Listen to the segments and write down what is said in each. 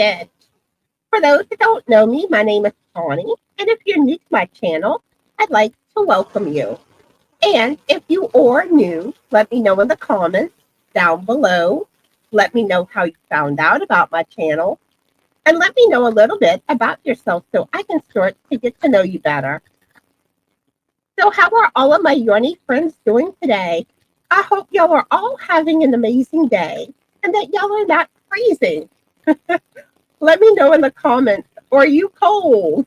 Stitch. For those that don't know me, my name is Connie, and if you're new to my channel, I'd like to welcome you. And if you are new, let me know in the comments down below. Let me know how you found out about my channel, and let me know a little bit about yourself so I can start to get to know you better. So how are all of my yarny friends doing today? I hope y'all are all having an amazing day and that y'all are not freezing. Let me know in the comments, are you cold?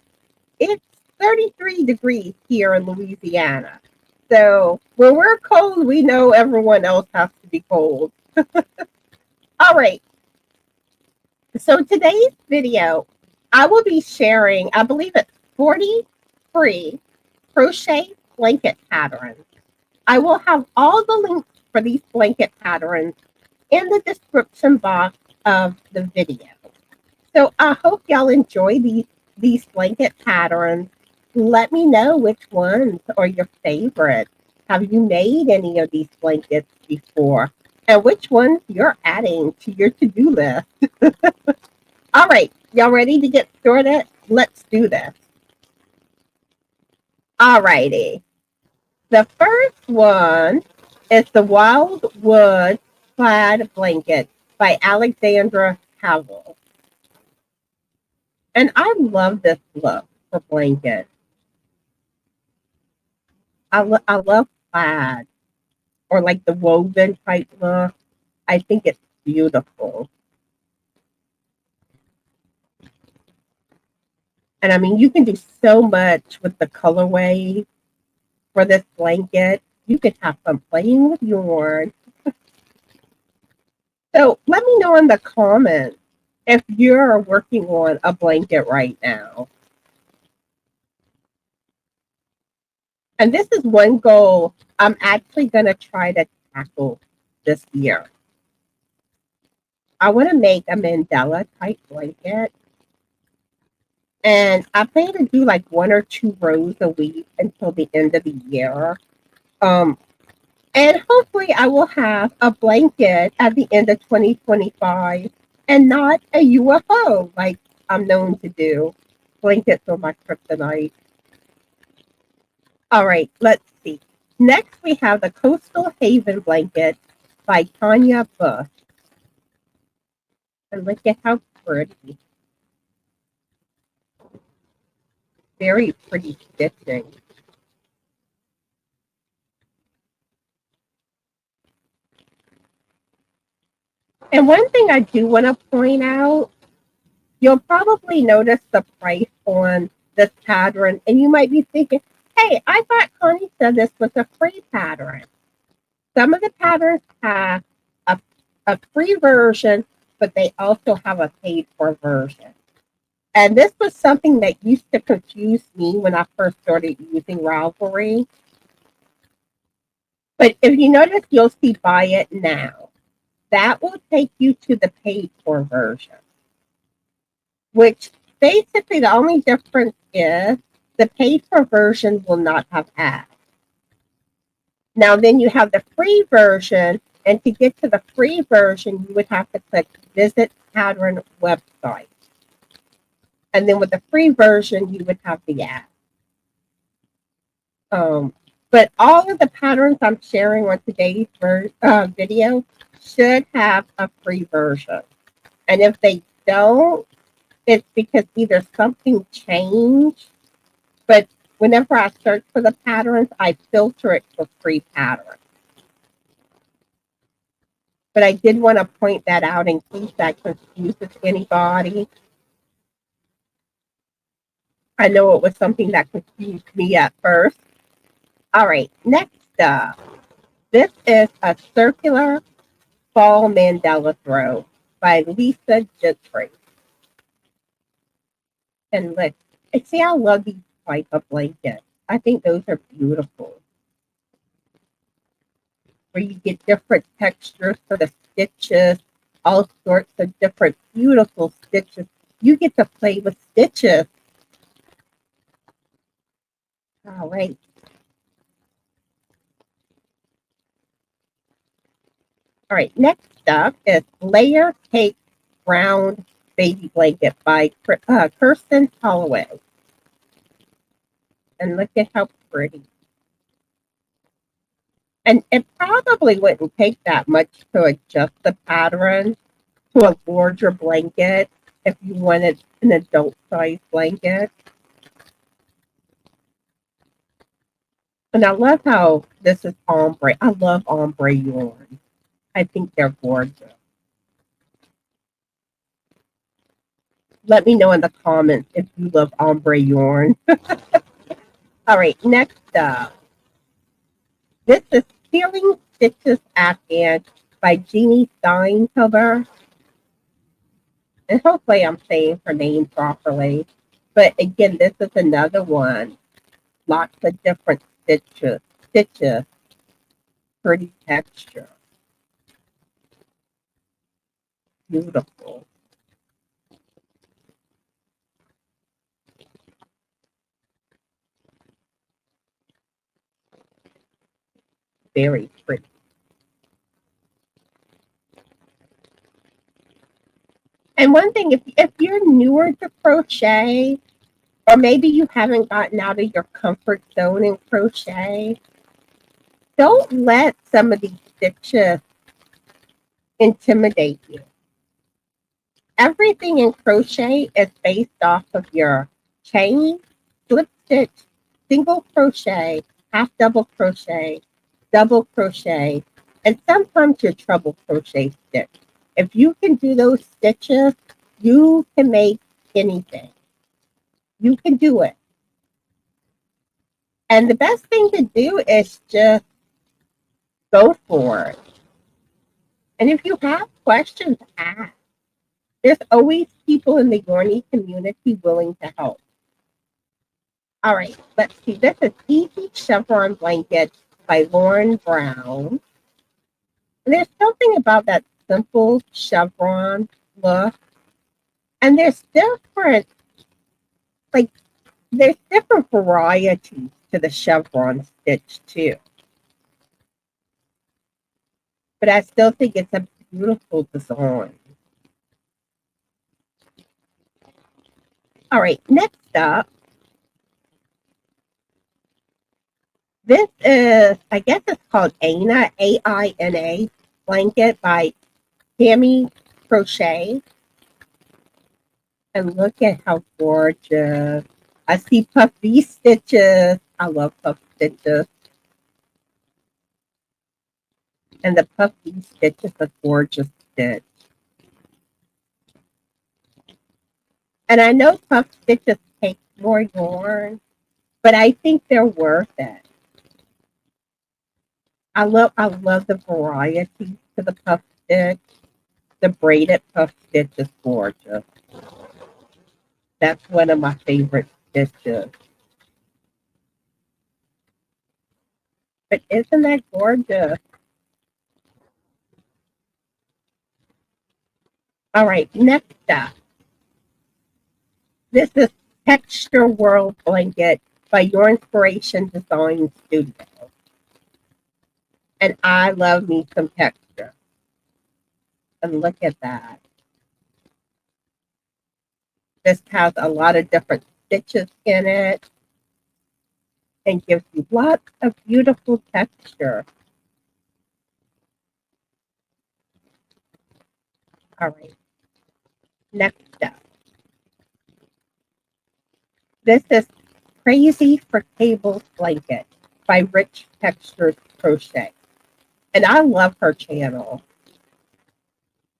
It's 33 degrees here in Louisiana. So when we're cold, we know everyone else has to be cold. All right. So today's video, I will be sharing, I believe it's 43 crochet blanket patterns. I will have all the links for these blanket patterns in the description box of the video. So I hope y'all enjoy these blanket patterns. Let me know which ones are your favorite. Have you made any of these blankets before? And which ones you're adding to your to-do list? All right, y'all ready to get started? Let's do this. All righty. The first one is the Wildwood Plaid Blanket by Alexandra Howell. And I love this look for blanket. I love plaid or like the woven type look. I think it's beautiful. And I mean, you can do so much with the colorway for this blanket. You could have fun playing with yarn. So let me know in the comments if you're working on a blanket right now. And this is one goal I'm actually going to try to tackle this year. I want to make a mandala type blanket. And I plan to do like 1 or 2 rows a week until the end of the year. And hopefully I will have a blanket at the end of 2025 and not a UFO like I'm known to do. Blankets are my kryptonite. All right, let's see. Next, we have the Coastal Haven Blanket by Tanya Bush. And look at how pretty. Very pretty stitching. And one thing I do want to point out, you'll probably notice the price on this pattern, and you might be thinking, hey, I thought Connie said this was a free pattern. Some of the patterns have a free version, but they also have a paid for version. And this was something that used to confuse me when I first started using Ravelry. But if you notice, you'll see buy it now. That will take you to the paid for version, which basically the only difference is the paid for version will not have ads. Now then you have the free version, and to get to the free version, you would have to click visit pattern website. And then with the free version, you would have the ad. But all of the patterns I'm sharing on today's video should have a free version. And if they don't, it's because either something changed, but whenever I search for the patterns, I filter it for free patterns. But I did want to point that out in case that confuses anybody. I know it was something that confused me at first. All right, next up. This is a circular fall mandala throw by Lisa Gentry. And look, see, I love these type of blankets. I think those are beautiful. Where you get different textures for the stitches, all sorts of different beautiful stitches. You get to play with stitches. All right. All right, next up is Layer Cake Round baby blanket by Kirsten Holloway. And look at how pretty. And it probably wouldn't take that much to adjust the pattern to a larger blanket if you wanted an adult size blanket. And I love how this is ombre. I love ombre yarn. I think they're gorgeous. Let me know in the comments if you love ombre yarn. All right, next up. This is Peeling Stitches Afghan by Jeannie Steinhuber. And hopefully I'm saying her name properly. But again, this is another one. Lots of different stitches. Pretty texture. Beautiful. Very pretty. And one thing, if you're newer to crochet, or maybe you haven't gotten out of your comfort zone in crochet, don't let some of these stitches intimidate you. Everything in crochet is based off of your chain, slip stitch, single crochet, half double crochet, double crochet, and sometimes your treble crochet stitch. If you can do those stitches, you can make anything. You can do it. And the best thing to do is just go for it. And if you have questions, ask. There's always people in the Yarny community willing to help. All right, let's see. This is Easy Chevron Blanket by Lauren Brown. And there's something about that simple chevron look. And there's different varieties to the chevron stitch too. But I still think it's a beautiful design. All right, next up. This is, I guess it's called Aina, A-I-N-A, blanket by Temi Crochet. And look at how gorgeous. I see puffy stitches. I love puff stitches. And the puffy stitch is a gorgeous stitch. And I know puff stitches take more yarn, but I think they're worth it. I love the variety to the puff stitch. The braided puff stitch is gorgeous. That's one of my favorite stitches. But isn't that gorgeous? All right, next up. This is Texture World Blanket by Your Inspiration Design Studio. And I love me some texture. And look at that. This has a lot of different stitches in it and gives you lots of beautiful texture. All right. Next up. This is Crazy for Cables Blanket by Rich Textures Crochet. And I love her channel.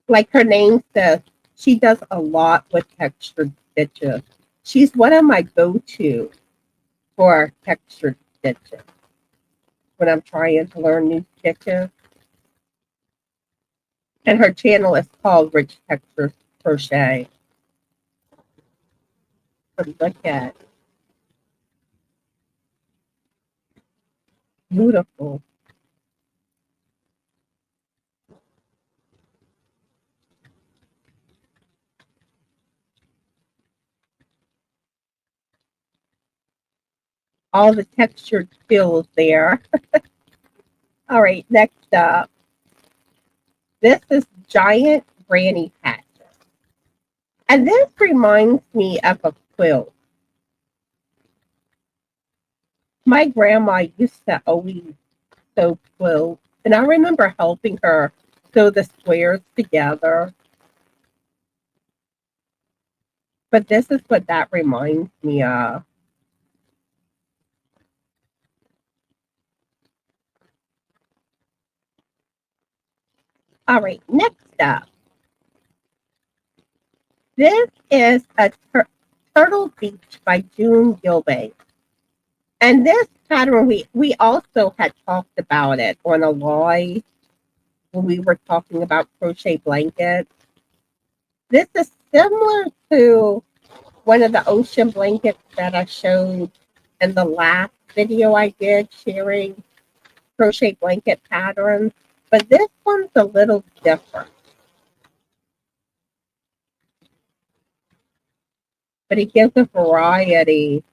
Like her name says, she does a lot with textured stitches. She's one of my go-to for textured stitches when I'm trying to learn new stitches. And her channel is called Rich Textures Crochet. But look at it. Beautiful. All the textured fills there. All right, next up. This is Giant Granny Patch. And this reminds me of a quilt. My grandma used to always sew quilts, and I remember helping her sew the squares together. But this is what that reminds me of. All right, next up. This is a Turtle Beach by June Gilbay. And this pattern, we also had talked about it on a live when we were talking about crochet blankets. This is similar to one of the ocean blankets that I showed in the last video I did sharing crochet blanket patterns, but this one's a little different. But it gives a variety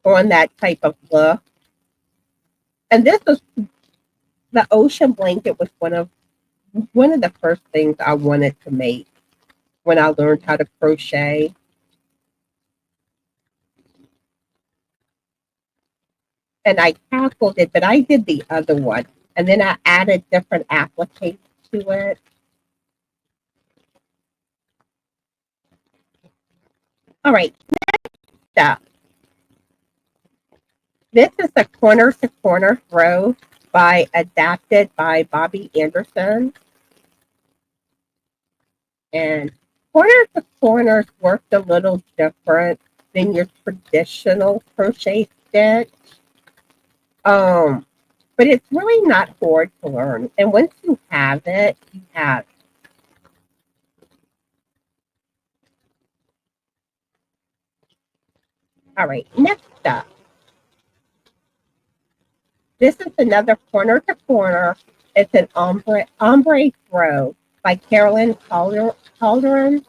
on that type of look. And this was the ocean blanket was one of the first things I wanted to make when I learned how to crochet. And I tackled it, but I did the other one. And then I added different appliques to it. All right, so this is a corner to corner throw adapted by Bobby Anderson. And corner to corners worked a little different than your traditional crochet stitch. Um, but it's really not hard to learn. And once you have it, you have it. All right, next up. This is another corner to corner. It's an ombre throw by Carolyn Calderon.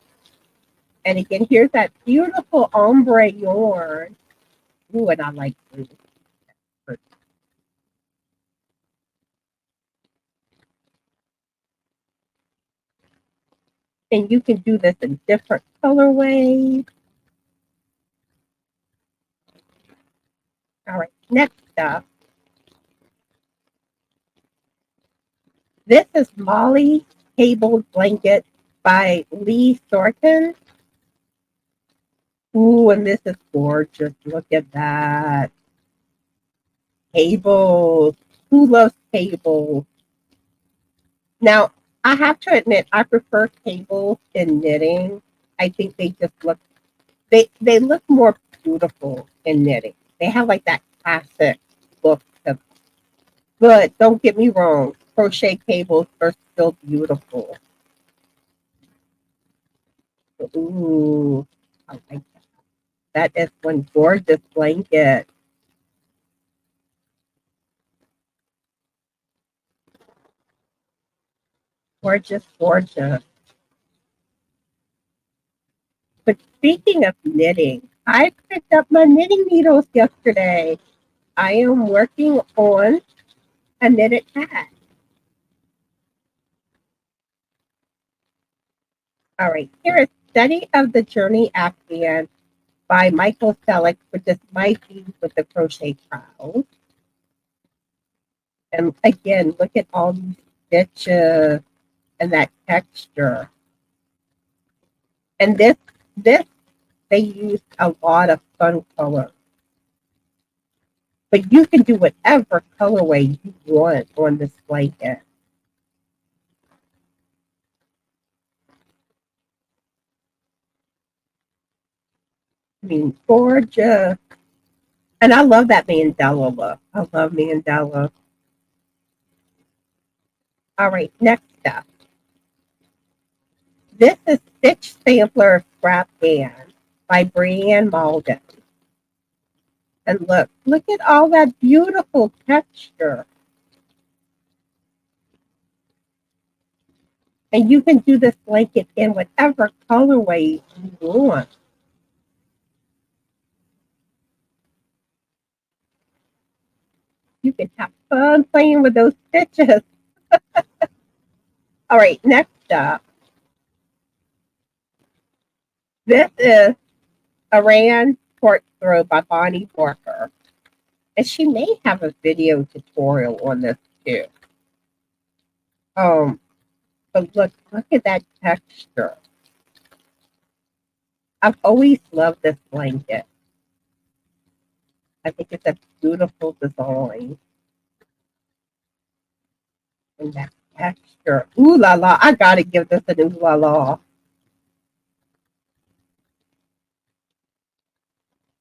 And again, here's that beautiful ombre yarn. Ooh, and I like blue. And you can do this in different colorways. All right, next up. This is Molly Cabled Blanket by Lee Thornton. Ooh, and this is gorgeous. Look at that. Cables. Who loves cables? Now, I have to admit, I prefer cables in knitting. I think they just they look more beautiful in knitting. They have like that classic look to them. But don't get me wrong, crochet cables are still beautiful. Ooh, I like that. That is one gorgeous blanket. Gorgeous, gorgeous. But speaking of knitting, I picked up my knitting needles yesterday. I am working on a knitted hat. All right, here is Study of the Journey Afghan by Michael Selleck, which is my theme with the crochet crowd. And again, look at all these stitches and that texture. And this they used a lot of fun color. But you can do whatever colorway you want on this blanket. I mean, gorgeous. And I love that mandala look. I love mandala. All right, next up. This is Stitch Sampler Scrap Band by Brianne Malden. And look at all that beautiful texture. And you can do this blanket in whatever colorway you want. You can have fun playing with those stitches. All right, next up, this is Iran Short Throw by Bonnie Barker. And she may have a video tutorial on this too. But look at that texture. I've always loved this blanket. I think it's a beautiful design. And that texture. Ooh la la. I gotta give this an ooh la la.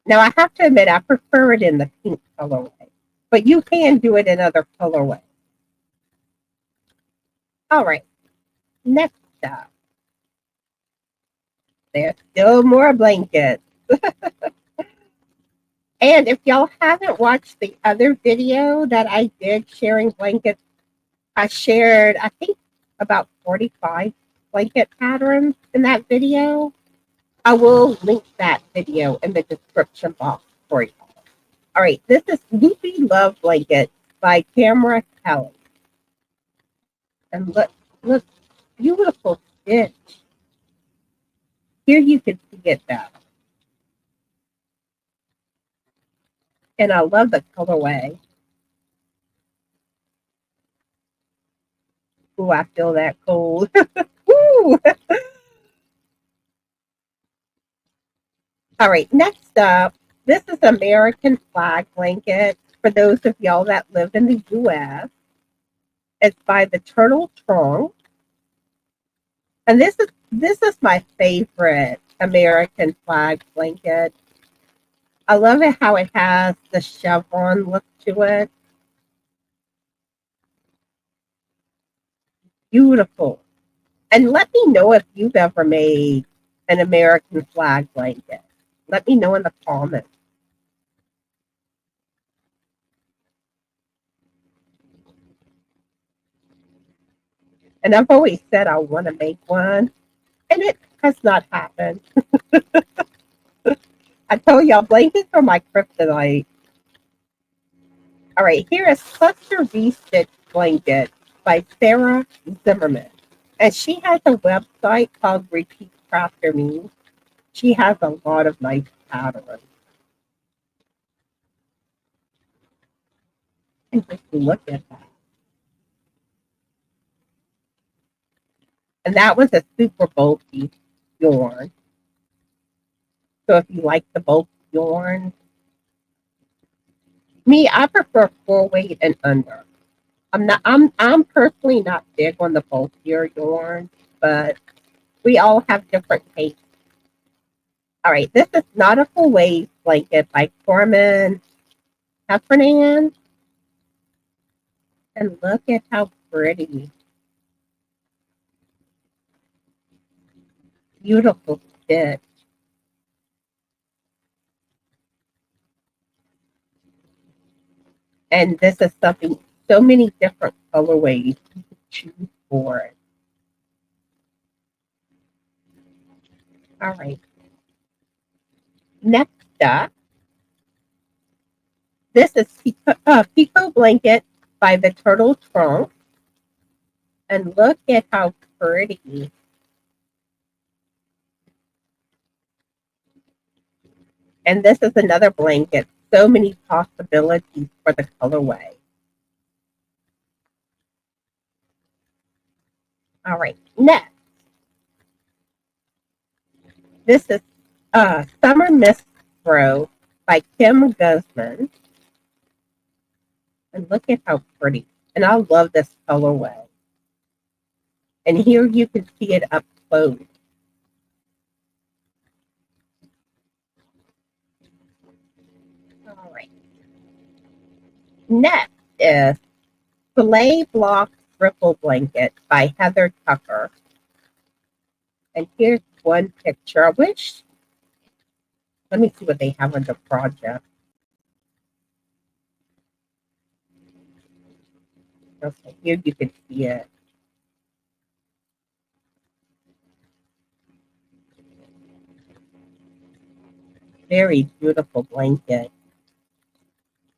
Now I have to admit I prefer it in the pink colorway. But you can do it in other colorways. All right. Next up. There's still more blankets. And if y'all haven't watched the other video that I did sharing blankets, I shared, I think, about 45 blanket patterns in that video. I will link that video in the description box for you. All right, this is Loopy Love Blanket by Camera Kelly. And look, beautiful stitch. Here you can see it though. And I love the colorway. Ooh, I feel that cold. Ooh. All right, next up, this is American Flag Blanket for those of y'all that live in the U.S. It's by the Turtle Trunk. And this is my favorite American Flag Blanket. I love it how it has the chevron look to it. Beautiful. And let me know if you've ever made an American Flag Blanket. Let me know in the comments. And I've always said I want to make one, and it has not happened. I told y'all, blankets are my kryptonite. All right, here is Cluster V-Stitch Blanket by Sarah Zimmerman. And she has a website called Repeat After Me. She has a lot of nice patterns. And just look at that. And that was a super bulky yarn. So if you like the bulky yarn, me, I prefer 4-weight and under. I'm personally not big on the bulkier yarn, but we all have different tastes. All right, this is Nautical Wave Blanket by Corman Heffernan. And look at how pretty. Beautiful stitch. And this is something, so many different colorways you can choose for it. All right. Next up, this is Pico Blanket by the Turtle Trunk. And look at how pretty. And this is another blanket. So many possibilities for the colorway. All right, next. This is Summer Mist Throw by Kim Guzman. And look at how pretty. And I love this colorway. And here you can see it up close. All right. Next is Soleil Block Ripple Blanket by Heather Tucker. And here's one picture. I wish, let me see what they have on the project. Okay, here you can see it. Very beautiful blanket.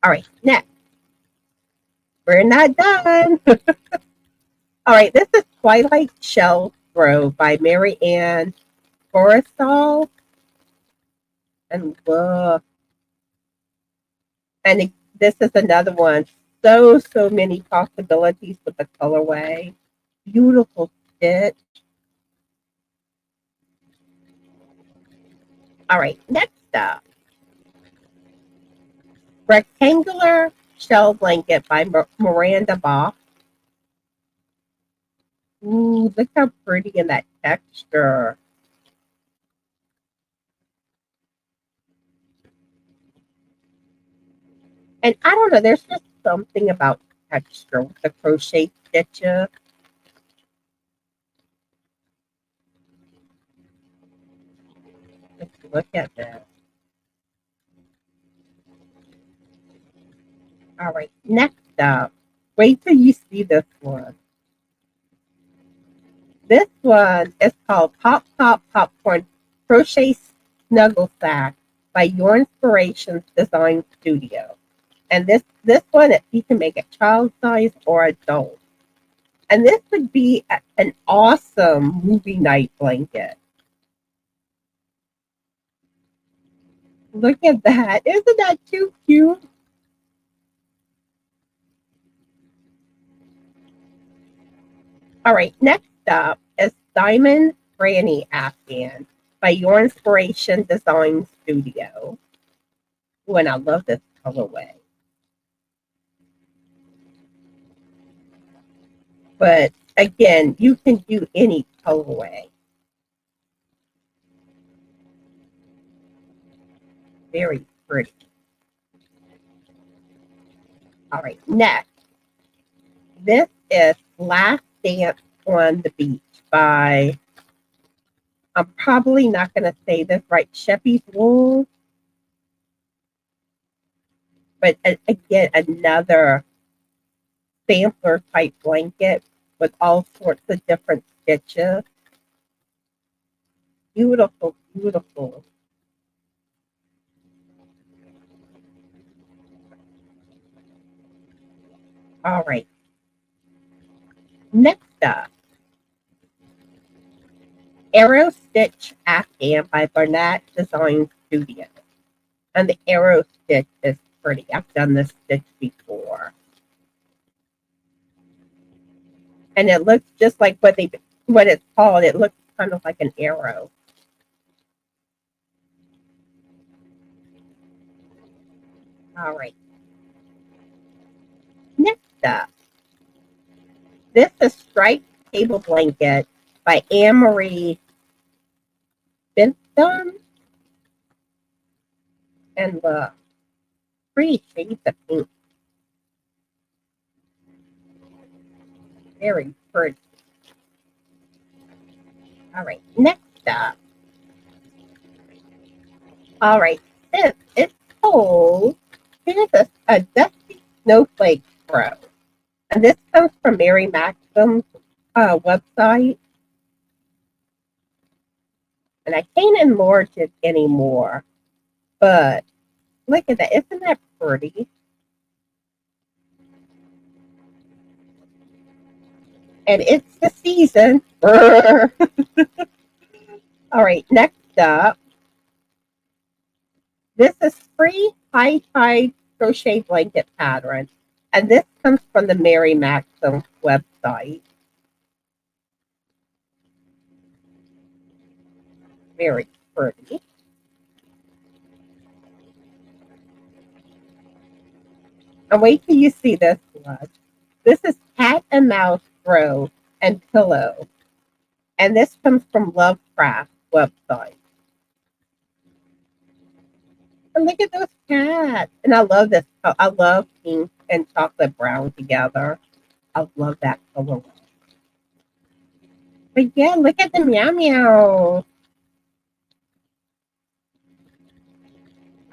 All right, next. We're not done. All right, this is Twilight Shell Throw by Mary Ann Forrestal. And look, and this is another one. So many possibilities with the colorway. Beautiful stitch. All right, next up, Rectangular Shell Blanket by Miranda Bach. Ooh, look how pretty in that texture. And I don't know, there's just something about texture with the crochet stitches. Let's look at this. All right, next up, wait till you see this one. This one is called Pop Pop Popcorn Crochet Snuggle Sack by Your Inspirations Design Studio. And this one, you can make it child size or adult. And this would be an awesome movie night blanket. Look at that. Isn't that too cute? All right, next up is Diamond Granny Afghan by Your Inspiration Design Studio. Ooh, and I love this colorway. But again, you can do any colorway. Very pretty. All right, next. This is Last Dance on the Beach by, I'm probably not going to say this right, Sheppy's Wool. But again, another sampler type blanket with all sorts of different stitches. Beautiful, beautiful. All right. Next up, Arrow Stitch Afghan by Barnett Design Studio. And the arrow stitch is pretty. I've done this stitch before. And it looks just like what it's called. It looks kind of like an arrow. All right. Next up, this is Striped Table Blanket by Anne-Marie Bentham. And the pretty shades of pink. Very pretty. All right, next up. All right, since it's cold, here's a dusty snowflake throw. And this comes from Mary Maxim's website. And I can't enlarge it anymore. But look at that. Isn't that pretty? And it's the season. All right, next up. This is free high tide crochet blanket pattern. And this comes from the Mary Maxim website. Very pretty. And wait till you see this one. This is Cat and Mouse Throw and Pillow. And this comes from Lovecraft website. And look at those cats. And I love this. I love pink and chocolate brown together. I love that color. But yeah, look at the meow meow.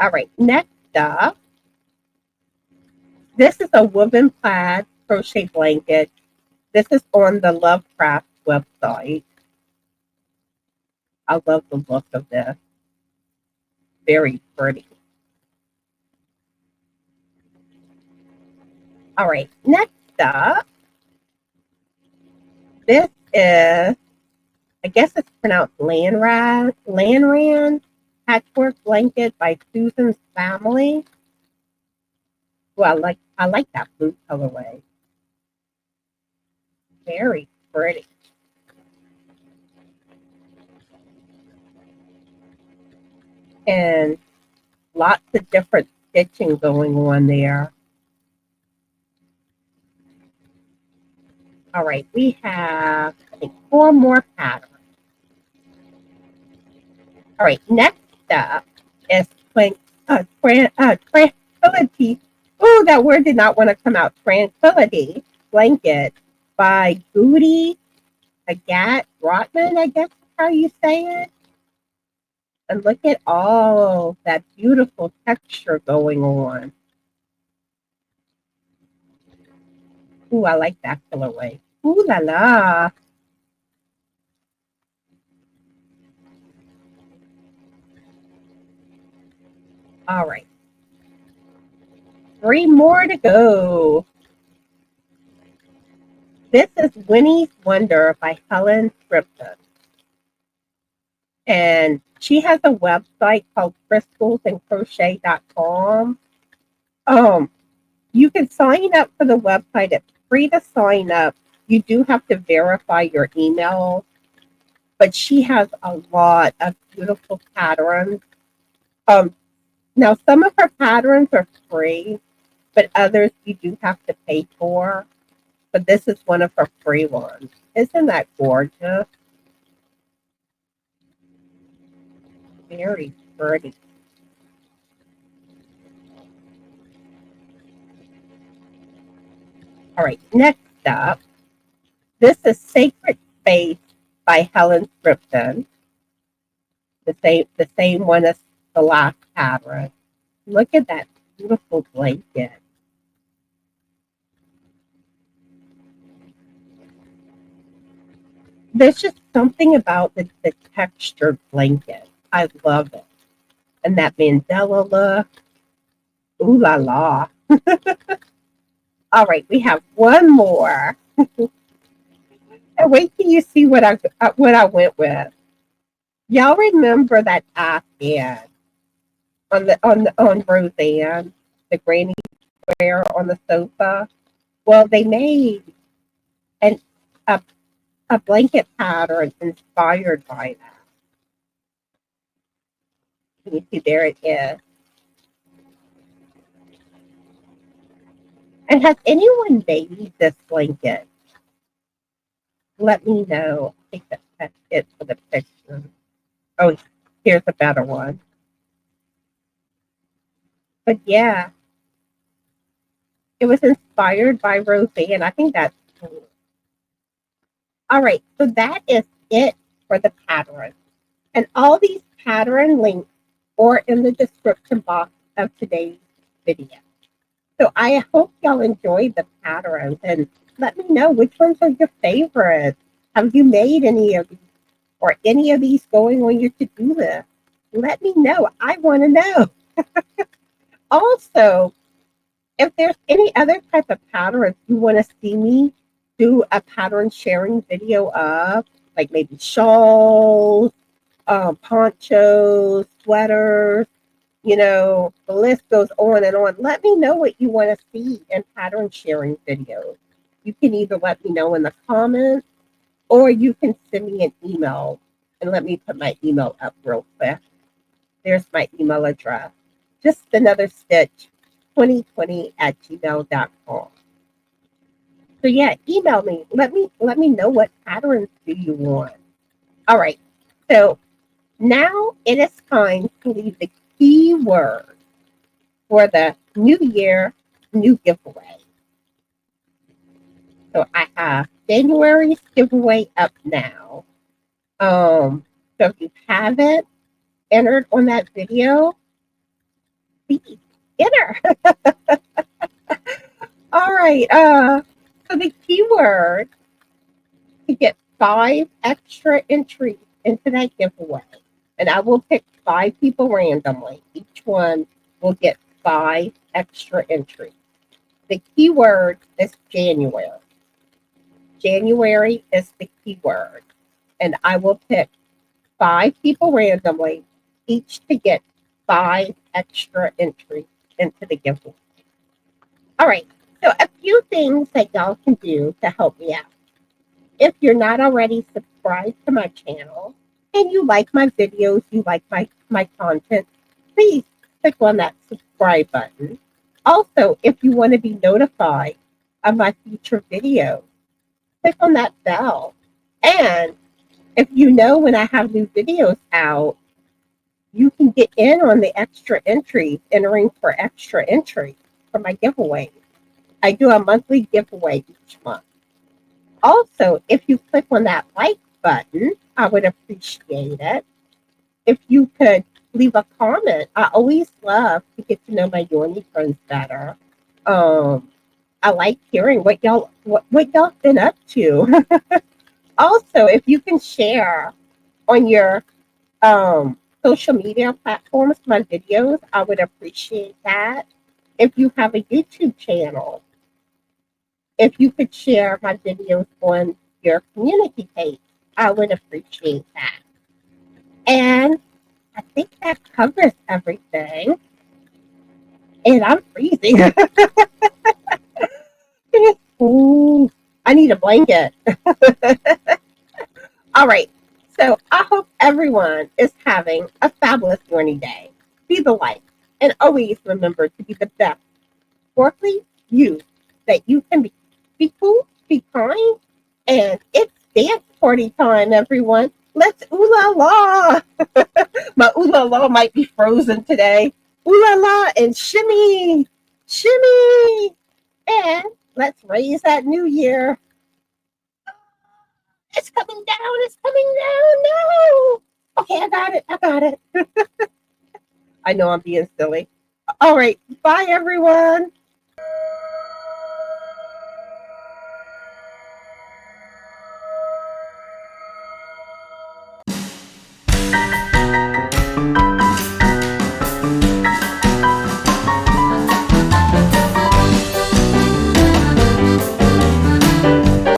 All right, next up. This is a woven plaid crochet blanket. This is on the Lovecraft website. I love the look of this. Very pretty. All right, next up. This is, I guess it's pronounced Lanran Patchwork Blanket by Susan's Family. Well, I like that blue colorway. Very pretty. And lots of different stitching going on there. All right, we have, I think, 4 more patterns. All right, next up is Tranquility. Oh, that word did not want to come out. Tranquility Blanket by Goody Agat Rotman, I guess is how you say it. And look at all that beautiful texture going on. Ooh, I like that colorway. Ooh la la. All right. 3 more to go. This is Winnie's Wonder by Helen Scripton. And she has a website called crystals&crochet.com. You can sign up for the website. It's free to sign up. You do have to verify your email, but she has a lot of beautiful patterns. Now, some of her patterns are free, but others you do have to pay for. But this is one of her free ones. Isn't that gorgeous? Very pretty. All right, next up, this is Sacred Space by Helen Scripton. The same one as the last pattern. Look at that beautiful blanket. There's just something about the textured blanket. I love it. And that Mandela look. Ooh la la. All right, we have one more. And wait till you see what I went with. Y'all remember that Afghan on Roseanne, the granny square on the sofa? Well, they made an a blanket pattern inspired by that. Can you see there it is? And has anyone made this blanket? Let me know. I think that's it for the picture. Oh, here's a better one. But yeah, it was inspired by Roseanne. I think that's cool. All right, so that is it for the pattern. And all these pattern links are in the description box of today's video. So I hope y'all enjoyed the patterns and let me know which ones are your favorites. Have you made any of these or any of these going on your to-do list? Let me know. I want to know. Also, if there's any other type of patterns you want to see me do a pattern sharing video of, like maybe shawls, ponchos, sweaters, the list goes on and on. Let me know what you want to see in pattern sharing videos. You can either let me know in the comments or you can send me an email and let me put my email up real quick. There's my email address. Just another stitch 2020@gmail.com. So yeah, email me. Let me know what patterns do you want. All right. So now it is time to leave the keyword for the new year, new giveaway. So I have January's giveaway up now. So if you haven't entered on that video, please enter. All right. So the keyword to get 5 extra entries into that giveaway, and I will pick 5 people randomly. Each one will get 5 extra entries. The keyword is January. January is the keyword, and I will pick 5 people randomly, each to get 5 extra entries into the giveaway. All right, so a few things that y'all can do to help me out. If you're not already subscribed to my channel and you like my videos, you like my content, please click on that subscribe button. Also, if you want to be notified of my future videos, click on that bell. And if you know when I have new videos out, you can get in on the extra entries, entering for extra entries for my giveaway. I do a monthly giveaway each month. Also, if you click on that like button, I would appreciate it. If you could leave a comment, I always love to get to know my Yarny friends better. I like hearing what y'all been up to. Also, if you can share on your social media platforms my videos, I would appreciate that. If you have a YouTube channel, if you could share my videos on your community page, I would appreciate that. And I think that covers everything. And I'm freezing. Ooh, I need a blanket. All right. So I hope everyone is having a fabulous morning day. Be the light. And always remember to be the best worldly you that you can be. Be cool, be kind, and it's dance party time, everyone. Let's ooh la la. My ooh la la might be frozen today. Ooh la la and shimmy, shimmy. And let's raise that new year. It's coming down, it's coming down. No. Okay, I got it. I got it. I know I'm being silly. All right. Bye, everyone.